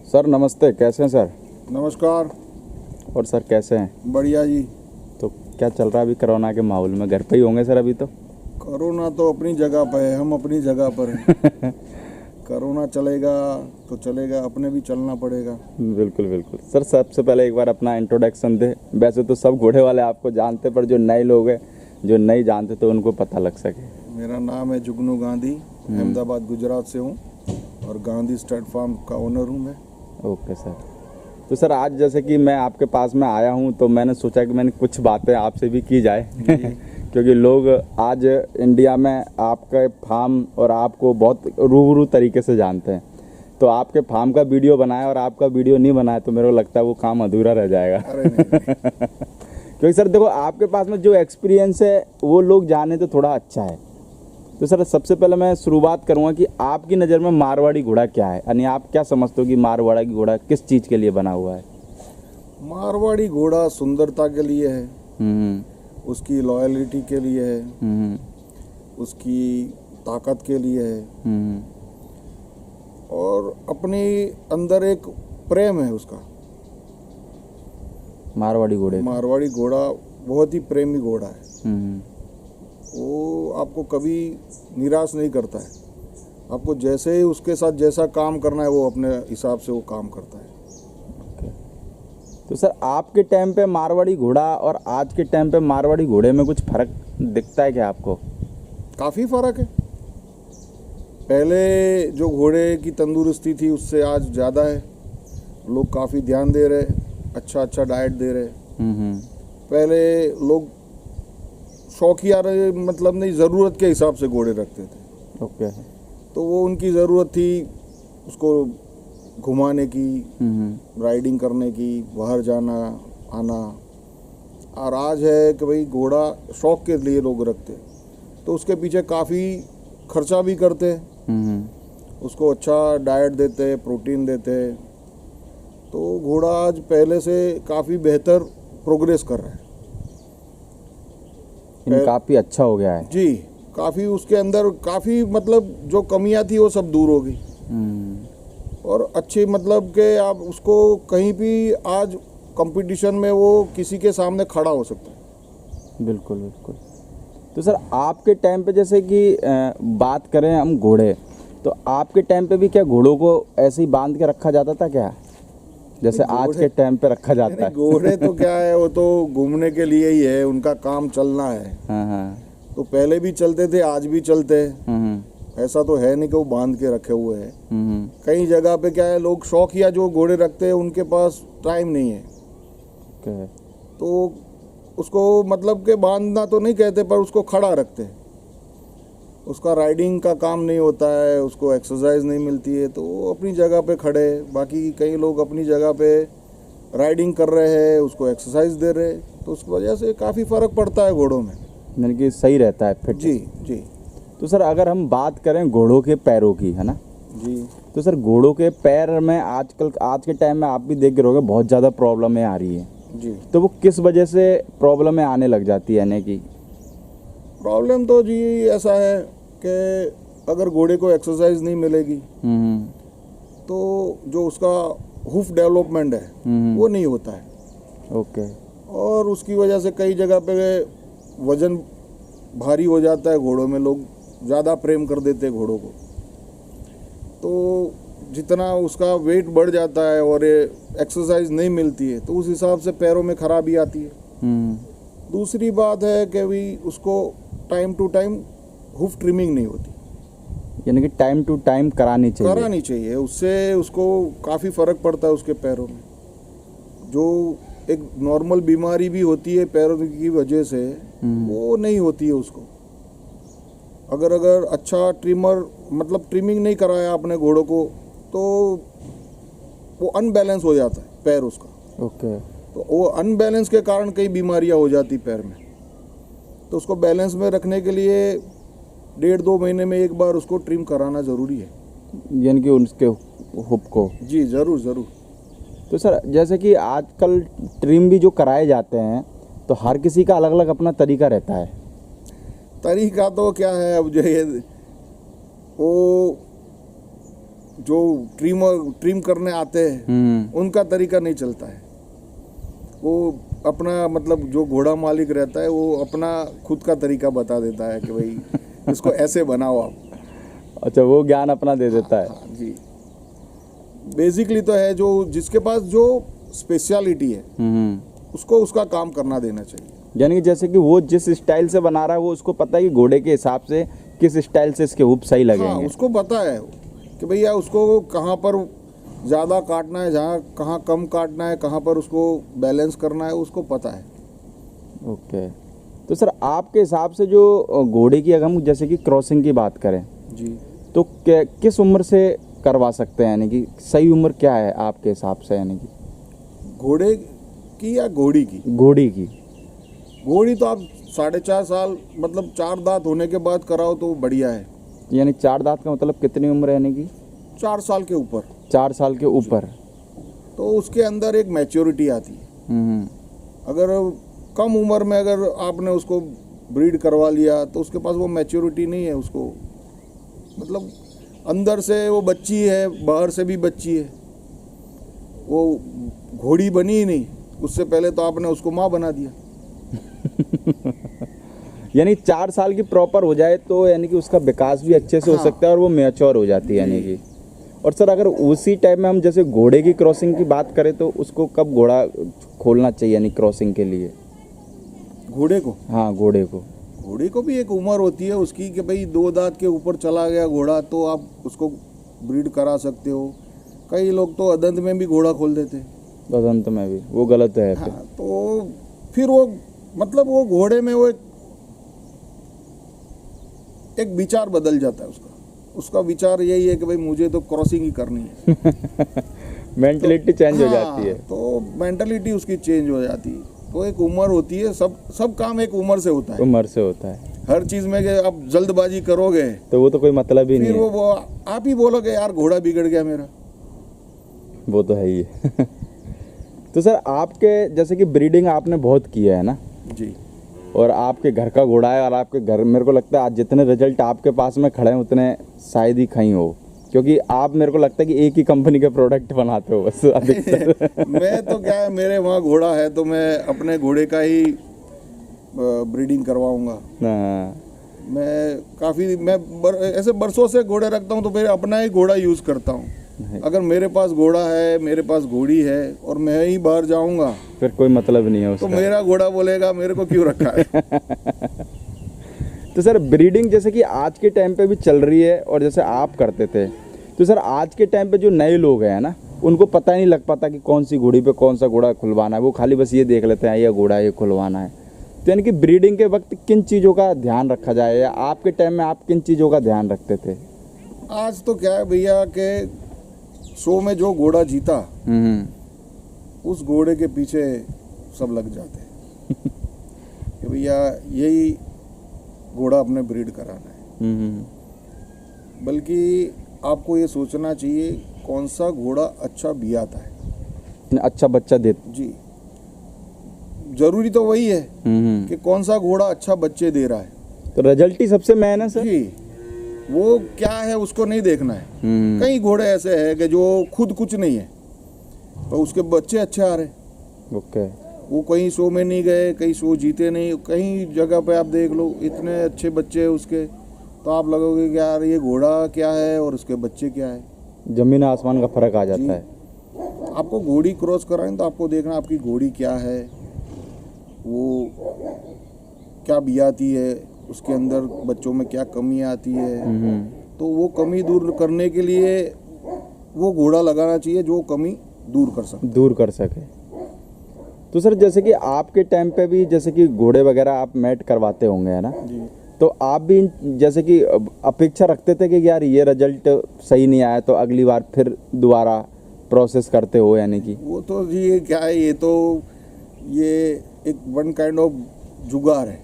Sir नमस्ते, कैसे हैं सर? नमस्कार। और सर कैसे हैं? बढ़िया जी। तो क्या चल रहा है अभी कोरोना के माहौल में? घर पे ही होंगे सर अभी तो? कोरोना तो अपनी जगह पे है, हम अपनी जगह पर हैं। कोरोना चलेगा तो चलेगा, अपने भी चलना पड़ेगा। बिल्कुल बिल्कुल सर, सबसे पहले एक बार अपना इंट्रोडक्शन दे। वैसे तो सब घोड़े वाले आपको जानते, पर जो नए लोग हैं जो नहीं जानते तो उनको पता लग सके। मेरा नाम है जुगनू गांधी, अहमदाबाद गुजरात से हूँ और गांधी स्टड फार्म का ओनर हूँ मैं। Okay sir. तो सर आज जैसे कि मैं आपके पास में आया हूँ तो मैंने सोचा कि मैंने कुछ बातें आपसे भी की जाए क्योंकि लोग आज इंडिया में आपके फार्म और आपको बहुत रूबरू तरीके से जानते हैं। तो आपके फार्म का वीडियो बनाया और आपका वीडियो नहीं बनाया तो मेरे को लगता है वो काम अधूरा रह जाएगा। अरे नहीं। क्योंकि सर देखो आपके पास में जो एक्सपीरियंस है वो लोग जाने तो थोड़ा अच्छा है। तो सर सबसे पहले मैं शुरुआत करूंगा कि आपकी नज़र में मारवाड़ी घोड़ा क्या है, यानी आप क्या समझते हो कि मारवाड़ी घोड़ा किस चीज़ के लिए बना हुआ है? मारवाड़ी घोड़ा सुंदरता के लिए है, उसकी लॉयलिटी के लिए है, उसकी ताकत के लिए है और अपने अंदर एक प्रेम है उसका। मारवाड़ी घोड़े मारवाड़ी घोड़ा बहुत ही प्रेमी घोड़ा है। वो आपको कभी निराश नहीं करता है। आपको जैसे ही उसके साथ जैसा काम करना है वो अपने हिसाब से वो काम करता है। तो सर आपके टाइम पे मारवाड़ी घोड़ा और आज के टाइम पे मारवाड़ी घोड़े में कुछ फर्क दिखता है क्या आपको? काफ़ी फ़र्क है। पहले जो घोड़े की तंदुरुस्ती थी उससे आज ज़्यादा है। लोग काफ़ी ध्यान दे रहे, अच्छा डाइट दे रहे। पहले लोग शौकिया रहे, मतलब नहीं, ज़रूरत के हिसाब से घोड़े रखते थे। ओके। तो वो उनकी ज़रूरत थी उसको घुमाने की, राइडिंग करने की, बाहर जाना आना। और आज है कि भाई घोड़ा शौक के लिए लोग रखते, तो उसके पीछे काफ़ी खर्चा भी करते, उसको अच्छा डाइट देते, प्रोटीन देते। तो घोड़ा आज पहले से काफ़ी बेहतर प्रोग्रेस कर रहा है, काफ़ी अच्छा हो गया है जी। काफ़ी उसके अंदर काफ़ी, मतलब जो कमियां थी वो सब दूर हो गई और अच्छी, मतलब कि आप उसको कहीं भी आज कंपटीशन में वो किसी के सामने खड़ा हो सकता है। बिल्कुल बिल्कुल। तो सर आपके टाइम पे जैसे कि बात करें हम घोड़े, तो आपके टाइम पे भी क्या घोड़ों को ऐसे ही बांध के रखा जाता था क्या, जैसे आज के टाइम पे रखा जाता है? घोड़े तो क्या है, वो तो घूमने के लिए ही है, उनका काम चलना है। तो पहले भी चलते थे, आज भी चलते हैं। ऐसा तो है नहीं कि वो बांध के रखे हुए हैं। कई जगह पे क्या है, लोग शौकिया जो घोड़े रखते हैं उनके पास टाइम नहीं है। तो उसको मतलब के बांधना तो नहीं कहते, पर उसको खड़ा रखते हैं। उसका राइडिंग का काम नहीं होता है, उसको एक्सरसाइज नहीं मिलती है, तो वो अपनी जगह पे खड़े। बाकी कई लोग अपनी जगह पे राइडिंग कर रहे हैं, उसको एक्सरसाइज दे रहे, तो उस वजह से काफ़ी फ़र्क पड़ता है घोड़ों में, यानी कि सही रहता है फिट। जी जी। तो सर अगर हम बात करें घोड़ों के पैरों की, है ना जी, तो सर घोड़ों के पैर में आजकल आज के टाइम में आप भी देख रहे होगे बहुत ज़्यादा प्रॉब्लमें आ रही है जी। तो वो किस वजह से प्रॉब्लमें आने लग जाती है? यानी कि प्रॉब्लम तो जी ऐसा है कि अगर घोड़े को एक्सरसाइज नहीं मिलेगी तो जो उसका हुफ डेवलपमेंट है वो नहीं होता है। ओके। और उसकी वजह से कई जगह पे वजन भारी हो जाता है घोड़ों में, लोग ज़्यादा प्रेम कर देते हैं घोड़ों को, तो जितना उसका वेट बढ़ जाता है और एक्सरसाइज नहीं मिलती है तो उस हिसाब से पैरों में खराबी आती है। दूसरी बात है कि भी उसको time to time hoof trimming नहीं होती, यानी कि टाइम टू टाइम करानी चाहिए। उससे उसको काफ़ी फ़र्क पड़ता है उसके पैरों में। जो एक नॉर्मल बीमारी भी होती है पैरों की वजह से, वो नहीं होती है उसको। अगर अच्छा ट्रिमर, मतलब ट्रिमिंग नहीं कराया आपने घोड़ों को, तो वो अनबैलेंस हो जाता है पैर उसका। ओके। तो वो अनबैलेंस के कारण कई बीमारियां हो जाती पैर में। तो उसको बैलेंस में रखने के लिए 1.5-2 महीने में एक बार उसको ट्रिम कराना ज़रूरी है, यानी कि उसके हुप को। जी ज़रूर। तो सर जैसे कि आजकल ट्रिम भी जो कराए जाते हैं तो हर किसी का अलग अलग अपना तरीका रहता है। तरीका तो क्या है, अब जो ये वो जो ट्रिम करने आते हैं उनका तरीका नहीं चलता है। वो अपना मतलब जो घोड़ा मालिक रहता है वो अपना खुद का तरीका बता देता है कि भाई इसको ऐसे बनाओ आप। अच्छा, वो ज्ञान अपना दे देता है। हाँ जी, बेसिकली तो है जो जिसके पास जो स्पेशलिटी है उसको उसका काम करना देना चाहिए। यानी कि जैसे कि वो जिस स्टाइल से बना रहा है वो उसको पता है कि घोड़े के हिसाब से किस स्टाइल से इसके हुप सही लगेंगे। हाँ, उसको पता है कि भैया उसको कहाँ पर ज़्यादा काटना है, कहाँ कम काटना है, कहाँ पर उसको बैलेंस करना है, उसको पता है। ओके, तो सर आपके हिसाब से जो घोड़े की अगर हम जैसे कि क्रॉसिंग की बात करें जी, तो किस उम्र से करवा सकते हैं, यानी कि सही उम्र क्या है आपके हिसाब से? यानी कि घोड़े की या घोड़ी की? घोड़ी की। घोड़ी तो आप 4.5 साल मतलब 4 दांत होने के बाद कराओ तो बढ़िया है। यानी 4 दांत का मतलब कितनी उम्र है? यानी कि 4 साल के ऊपर। 4 साल के ऊपर तो उसके अंदर एक मैच्योरिटी आती है। अगर कम उम्र में अगर आपने उसको ब्रीड करवा लिया तो उसके पास वो मैच्योरिटी नहीं है, उसको मतलब अंदर से वो बच्ची है, बाहर से भी बच्ची है, वो घोड़ी बनी ही नहीं, उससे पहले तो आपने उसको माँ बना दिया। यानी 4 साल की प्रॉपर हो जाए तो यानी कि उसका विकास भी अच्छे से हो सकता है और वो मैच्योर हो जाती है यानी कि। और सर अगर उसी टाइम में हम जैसे घोड़े की क्रॉसिंग की बात करें तो उसको कब घोड़ा खोलना चाहिए यानी क्रॉसिंग के लिए? घोड़े को? हाँ, घोड़े को। घोड़े को भी एक उम्र होती है उसकी कि भाई 2 दांत के ऊपर चला गया घोड़ा तो आप उसको ब्रीड करा सकते हो। कई लोग तो अदंत में भी घोड़ा खोल देते हैं। अदंत में भी वो गलत है फिर। हाँ, तो फिर वो मतलब वो घोड़े में वो एक विचार बदल जाता है उसका विचार यही है कि भाई मुझे तो क्रॉसिंग ही करनी है। मेंटलिटी चेंज हो जाती है। तो मेंटलिटी उसकी चेंज हो जाती है। तो एक उम्र होती है, सब काम एक उम्र से होता है। उम्र से होता है हर चीज में कि आप जल्दबाजी करोगे तो वो तो कोई मतलब ही नहीं फिर है। वो आप ही बोलोगे यार घोड़ा बिगड़ गया मेरा। वो तो है ही है। तो सर आपके जैसे कि ब्रीडिंग आपने बहुत की है ना जी, और आपके घर का घोड़ा है और आपके घर मेरे को लगता है आज जितने रिजल्ट आपके पास में खड़े हैं उतने शायद ही कहीं हो, क्योंकि आप मेरे को लगता है कि एक ही कंपनी के प्रोडक्ट बनाते हो बस अधिकतर। मैं तो क्या है, मेरे वहाँ घोड़ा है तो मैं अपने घोड़े का ही ब्रीडिंग करवाऊंगा। मैं ऐसे बरसों से घोड़े रखता हूँ तो फिर अपना ही घोड़ा यूज़ करता हूँ। अगर मेरे पास घोड़ा है, मेरे पास घोड़ी है और मैं ही बाहर जाऊंगा फिर कोई मतलब नहीं है उसका। तो मेरा घोड़ा बोलेगा मेरे को क्यों रखा है। तो सर ब्रीडिंग जैसे कि आज के टाइम पे भी चल रही है और जैसे आप करते थे, तो सर आज के टाइम पे जो नए लोग हैं ना उनको पता ही नहीं लग पाता कि कौन सी घोड़ी पे कौन सा घोड़ा खुलवाना है। वो खाली बस ये देख लेते हैं ये घोड़ा ये खुलवाना है। तो यानी कि ब्रीडिंग के वक्त किन चीज़ों का ध्यान रखा जाए, या आपके टाइम में आप किन चीज़ों का ध्यान रखते थे? आज तो क्या है भैया के शो में जो घोड़ा जीता उस घोड़े के पीछे सब लग जाते हैं कि भैया यही घोड़ा अपने ब्रीड कराना है। बल्कि आपको ये सोचना चाहिए कौन सा घोड़ा अच्छा बियाता है, अच्छा बच्चा दे। जी, जरूरी तो वही है कि कौन सा घोड़ा अच्छा बच्चे दे रहा है। तो रिजल्ट ही सबसे मेन है सर जी, वो क्या है उसको नहीं देखना है। कई घोड़े ऐसे हैं कि जो खुद कुछ नहीं है तो उसके बच्चे अच्छे आ रहे। ओके, वो कहीं शो में नहीं गए, कहीं शो जीते नहीं, कहीं जगह पे आप देख लो इतने अच्छे बच्चे हैं उसके, तो आप लगोगे कि यार ये घोड़ा क्या है और उसके बच्चे क्या है। जमीन आसमान का फर्क आ जाता है। आपको घोड़ी क्रॉस कराएं तो आपको देखना आपकी घोड़ी क्या है, वो क्या बियाती है, उसके अंदर बच्चों में क्या कमी आती है। तो वो कमी दूर करने के लिए वो घोड़ा लगाना चाहिए जो कमी दूर कर सके। तो सर जैसे कि आपके टाइम पे भी जैसे कि घोड़े वगैरह आप मैट करवाते होंगे है ना जी। तो आप भी जैसे कि अपेक्षा रखते थे कि यार ये रिजल्ट सही नहीं आया तो अगली बार फिर दोबारा प्रोसेस करते हो? यानी कि वो तो जी ये क्या है, ये एक वन काइंड ऑफ जुगार है।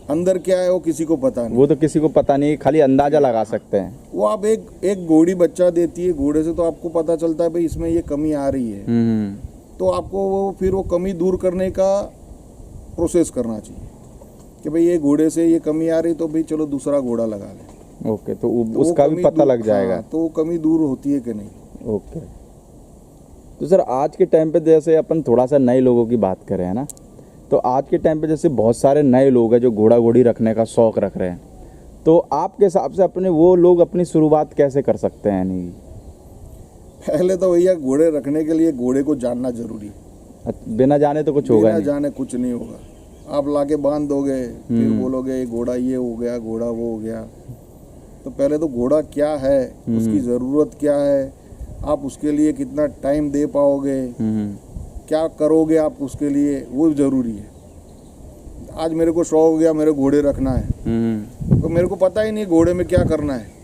अंदर क्या है वो किसी को पता नहीं। वो तो किसी को पता नहीं, खाली अंदाजा लगा सकते हैं। वो आप एक घोड़ी बच्चा देती है, घोड़े से तो आपको पता चलता है भाई इसमें ये कमी आ रही है। तो आपको फिर वो कमी दूर करने का प्रोसेस करना चाहिए कि भाई ये घोड़े से ये कमी आ रही तो भाई चलो दूसरा घोड़ा लगा ले। ओके, तो उसका भी पता लग जाएगा। हाँ, तो वो कमी दूर होती है कि नहीं। ओके। तो सर आज के टाइम पे जैसे अपन थोड़ा सा नए लोगों की बात करें, है ना, तो आज के टाइम पे जैसे बहुत सारे नए लोग हैं जो घोड़ा घोड़ी रखने का शौक रख रहे हैं, तो आपके हिसाब से अपने वो लोग अपनी शुरुआत कैसे कर सकते हैं? यानी पहले तो भैया घोड़े रखने के लिए घोड़े को जानना जरूरी है। बिना जाने तो कुछ होगा बिना नहीं। जाने कुछ नहीं होगा। आप लाके बांध दोगे, फिर बोलोगे ये घोड़ा ये हो गया, घोड़ा वो हो गया। तो पहले तो घोड़ा क्या है, उसकी ज़रूरत क्या है, आप उसके लिए कितना टाइम दे पाओगे, क्या करोगे आप उसके लिए, वो ज़रूरी है। आज मेरे को शौक हो गया मेरे घोड़े रखना है, तो मेरे को पता ही नहीं घोड़े में क्या करना है।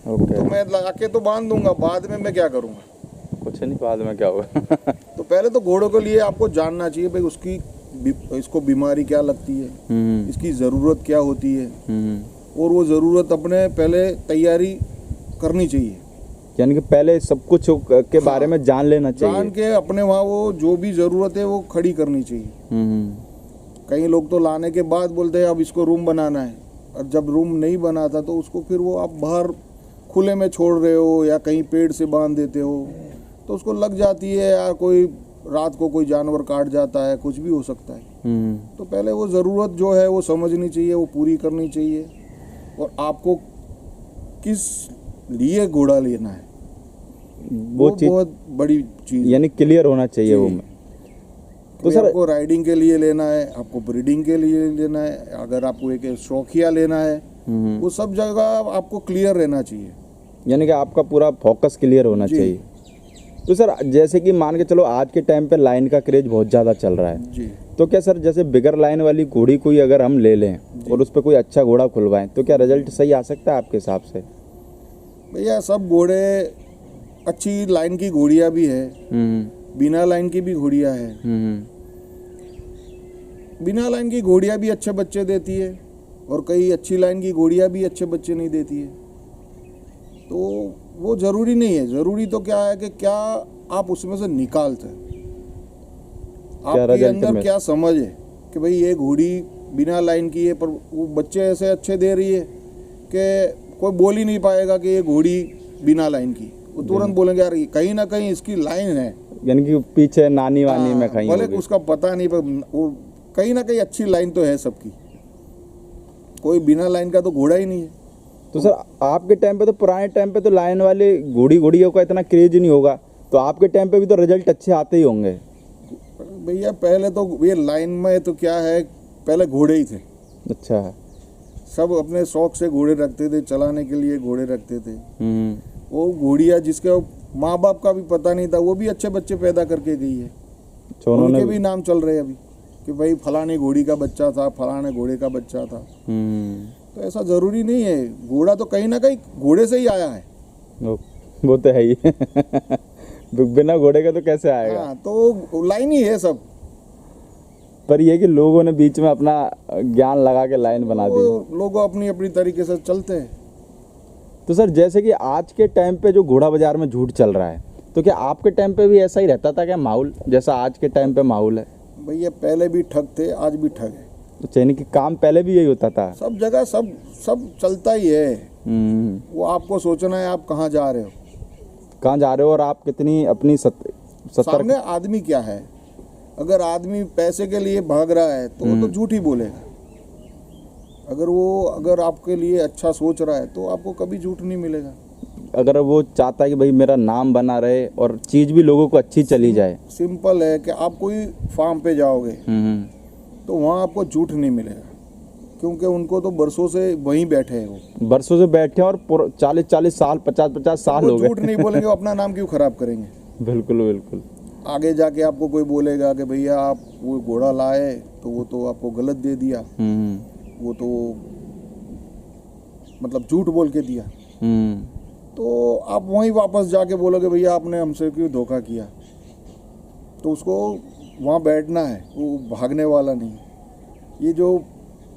तो मैं लाके तो बांध दूंगा, बाद में मैं क्या करूँगा? कुछ नहीं, बाद में क्या होगा। तो पहले तो घोड़ों के लिए आपको जानना चाहिए भाई उसकी इसको बीमारी क्या लगती है, इसकी ज़रूरत क्या होती है, और वो ज़रूरत अपने पहले तैयारी करनी चाहिए। यानी कि पहले सब कुछ के बारे में जान लेना चाहिए। जान के अपने वहाँ वो जो भी ज़रूरत है वो खड़ी करनी चाहिए। कई लोग तो लाने के बाद बोलते हैं अब इसको रूम बनाना है, और जब रूम नहीं बनाता तो उसको फिर वो आप बाहर खुले में छोड़ रहे हो या कहीं पेड़ से बांध देते हो, तो उसको लग जाती है, या कोई रात को कोई जानवर काट जाता है, कुछ भी हो सकता है। तो पहले वो ज़रूरत जो है वो समझनी चाहिए, वो पूरी करनी चाहिए, और आपको किस लिए घोड़ा लेना है वो बहुत बड़ी चीज़, यानी क्लियर होना चाहिए वो में। तो सर आपको राइडिंग के लिए लेना है, आपको ब्रीडिंग के लिए लेना है, अगर आपको एक शौकिया लेना है, वो सब जगह आपको क्लियर रहना चाहिए। यानी कि आपका पूरा फोकस क्लियर होना चाहिए। तो सर जैसे कि मान के चलो आज के टाइम पे लाइन का क्रेज बहुत ज़्यादा चल रहा है जी, तो क्या सर जैसे बिगर लाइन वाली घोड़ी कोई अगर हम ले लें और उस पर कोई अच्छा घोड़ा खुलवाएं तो क्या रिजल्ट सही आ सकता है आपके हिसाब से? भैया सब घोड़े अच्छी लाइन की घोड़ियाँ भी है, बिना लाइन की भी घोड़ियाँ है। बिना लाइन की घोड़ियाँ भी अच्छे बच्चे देती है, और कई अच्छी लाइन की घोड़ियाँ भी अच्छे बच्चे नहीं देती है। तो वो ज़रूरी नहीं है, ज़रूरी तो क्या है कि क्या आप उसमें से निकालते हैं, आपके अंदर क्या समझ है कि भाई ये घोड़ी बिना लाइन की है पर वो बच्चे ऐसे अच्छे दे रही है कि कोई बोल ही नहीं पाएगा कि ये घोड़ी बिना लाइन की। वो तुरंत बोलेंगे यार कहीं ना कहीं इसकी लाइन है, यानी कि पीछे नानी वानी में कहीं भले उसका पता नहीं पर वो कहीं ना कहीं अच्छी लाइन तो है सबकी, कोई बिना लाइन का तो घोड़ा ही नहीं है। तो सर आपके टाइम पे तो पुराने टाइम पे तो लाइन वाले घोड़ियों का इतना क्रेज नहीं होगा, तो आपके टाइम पे भी तो रिजल्ट अच्छे आते ही होंगे। भैया पहले तो ये लाइन में तो क्या है, पहले घोड़े ही थे। अच्छा, सब अपने शौक से घोड़े रखते थे, चलाने के लिए घोड़े रखते थे। वो घोड़िया जिसके माँ बाप का भी पता नहीं था वो भी अच्छे बच्चे पैदा करके गई है, उनके भी नाम चल रहे हैं अभी कि भाई फलानी घोड़ी का बच्चा था, फलाने घोड़े का बच्चा था। तो ऐसा जरूरी नहीं है, घोड़ा तो कहीं ना कहीं घोड़े से ही आया है। वो तो है ही। बिना घोड़े का तो कैसे आएगा? हाँ, तो लाइन ही है सब, पर ये कि लोगों ने बीच में अपना ज्ञान लगा के लाइन बना दी। लोग अपनी अपनी तरीके से चलते हैं। तो सर जैसे कि आज के टाइम पे जो घोड़ा बाजार में झूठ चल रहा है, तो क्या आपके टाइम पे भी ऐसा ही रहता था क्या माहौल जैसा आज के टाइम पे माहौल है? भैया पहले भी ठग थे, आज भी ठग है। तो यानी कि काम पहले भी यही होता था? सब जगह सब चलता ही है। वो आपको सोचना है आप कहाँ जा रहे हो, कहाँ जा रहे हो, और आप कितनी अपनी सामने आदमी क्या है। अगर आदमी पैसे के लिए भाग रहा है तो वो तो झूठ ही बोलेगा। अगर आपके लिए अच्छा सोच रहा है तो आपको कभी झूठ नहीं मिलेगा। अगर वो चाहता है कि भाई मेरा नाम बना रहे और चीज़ भी लोगों को अच्छी चली जाए। सिंपल है कि आप कोई फार्म पे जाओगे तो वहाँ आपको झूठ नहीं मिलेगा, क्योंकि उनको तो बरसों से वहीं बैठे हैं, वो बरसों से बैठे हैं और 40-40 साल 50-50 साल हो गए। झूठ नहीं बोलेंगे, वो अपना नाम क्यों खराब करेंगे? बिल्कुल बिल्कुल। आगे जाके आपको कोई बोलेगा कि भैया आप वो घोड़ा लाए तो वो तो आपको गलत दे दिया, वो तो मतलब झूठ बोल के दिया, तो आप वहीं वापस जाके बोलोगे भैया आपने हमसे क्यों धोखा किया। तो उसको वहाँ बैठना है, वो भागने वाला नहीं। ये जो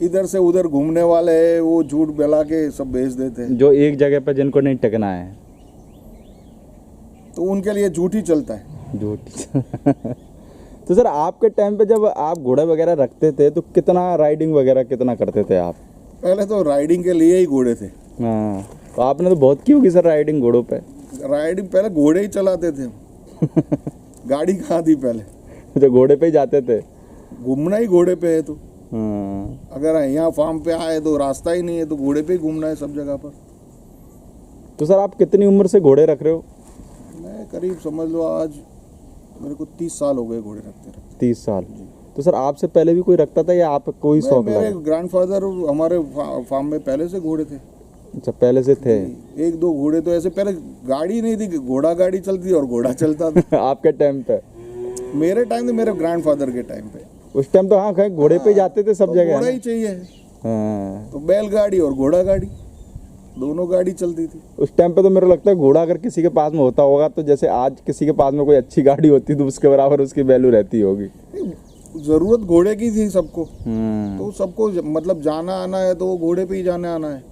इधर से उधर घूमने वाले हैं वो झूठ बेला के सब बेच देते हैं, जो एक जगह पर जिनको नहीं टिकना है तो उनके लिए झूठ ही चलता है, झूठ। तो सर आपके टाइम पे जब आप घोड़े वगैरह रखते थे तो कितना राइडिंग वगैरह कितना करते थे आप? पहले तो राइडिंग के लिए ही घोड़े थे। हाँ, तो आपने तो बहुत की होगी सर राइडिंग घोड़ों पे। राइडिंग पहले घोड़े ही चलाते थे हम। गाड़ी कहाँ थी पहले, जो घोड़े पे ही जाते थे। घूमना ही घोड़े पे है। तो हाँ। अगर यहाँ फार्म पे आए तो रास्ता ही नहीं है, तो घोड़े पे ही घूमना है सब जगह पर। तो सर आप कितनी उम्र से घोड़े रख रहे हो? मैं करीब समझ लो आज मेरे को 30 साल हो गए घोड़े रखते रखते। 30 साल। तो सर आपसे पहले भी कोई रखता था या आप कोई शौक लगा? मेरे ग्रैंडफादर हमारे फार्म में पहले से घोड़े थे। अच्छा, पहले से थे। एक दो घोड़े तो ऐसे, पहले गाड़ी नहीं थी, घोड़ा गाड़ी चलती और घोड़ा चलता था। आपके टाइम पे? मेरे टाइम पे, मेरे ग्रैंडफादर के टाइम पे। उस टाइम तो हाँ खैर घोड़े पे जाते थे सब तो जगह। घोड़ा ही चाहिए। हाँ। तो बैलगाड़ी और घोड़ा गाड़ी दोनों गाड़ी चलती थी उस टाइम पे। तो मेरे को लगता है घोड़ा अगर किसी के पास में होता होगा तो जैसे आज किसी के पास में कोई अच्छी गाड़ी होती तो उसके बराबर उसकी वैल्यू रहती होगी। जरूरत घोड़े की थी सबको। तो सबको मतलब जाना आना है तो वो घोड़े पे ही जाने आना है।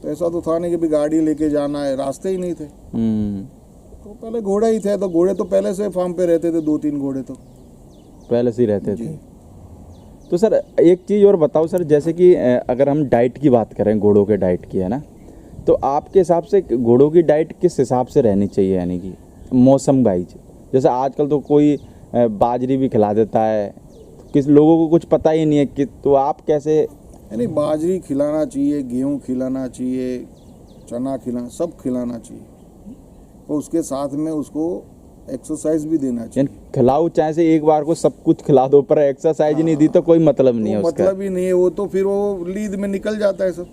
तो ऐसा तो था नहीं कि भी गाड़ी लेके जाना है, रास्ते ही नहीं थे। तो पहले घोड़ा ही थे। तो घोड़े तो पहले से फार्म पे रहते थे, 2-3 घोड़े तो पहले से ही रहते थे। तो सर एक चीज़ और बताओ सर, जैसे कि अगर हम डाइट की बात करें घोड़ों के डाइट की, है ना, तो आपके हिसाब से घोड़ों की डाइट किस हिसाब से रहनी चाहिए, यानी कि मौसम वाइज? जैसे आजकल तो कोई बाजरी भी खिला देता है, किस लोगों को कुछ पता ही नहीं है कि, तो आप कैसे? यानी बाजरी खिलाना चाहिए, गेहूँ खिलाना चाहिए, चना खिलाना, सब खिलाना चाहिए। तो उसके साथ में उसको एक्सरसाइज भी देना चाहिए। खिलाओ चाहे से एक बार को सब कुछ खिला दो, पर एक्सरसाइज ही नहीं दी तो कोई मतलब नहीं है उसका। मतलब ही नहीं है वो, तो फिर वो लीद में निकल जाता है सब।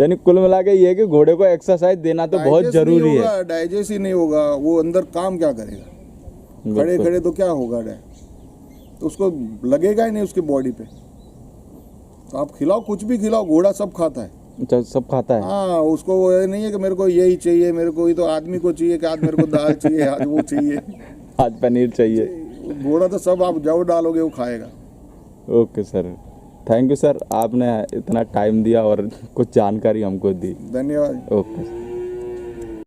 यानी कुल मिला के ये है कि घोड़े को एक्सरसाइज देना तो बहुत जरूरी है। डाइजेस्ट ही नहीं होगा, वो अंदर काम क्या करेगा? खड़े खड़े तो क्या होगा तो उसको लगेगा ही नहीं उसके बॉडी पे। तो आप खिलाओ, कुछ भी खिलाओ, घोड़ा सब खाता है। अच्छा, सब खाता है? हाँ, उसको वो नहीं है कि मेरे को यही चाहिए, मेरे को ही तो आदमी को चाहिए कि आज मेरे को दाल चाहिए, आज वो चाहिए, आज पनीर चाहिए। घोड़ा तो सब आप जो डालोगे वो खाएगा। Okay sir, thank you sir, आपने इतना टाइम दिया और कुछ जानकारी हमको दी। धन्यवाद। ओके।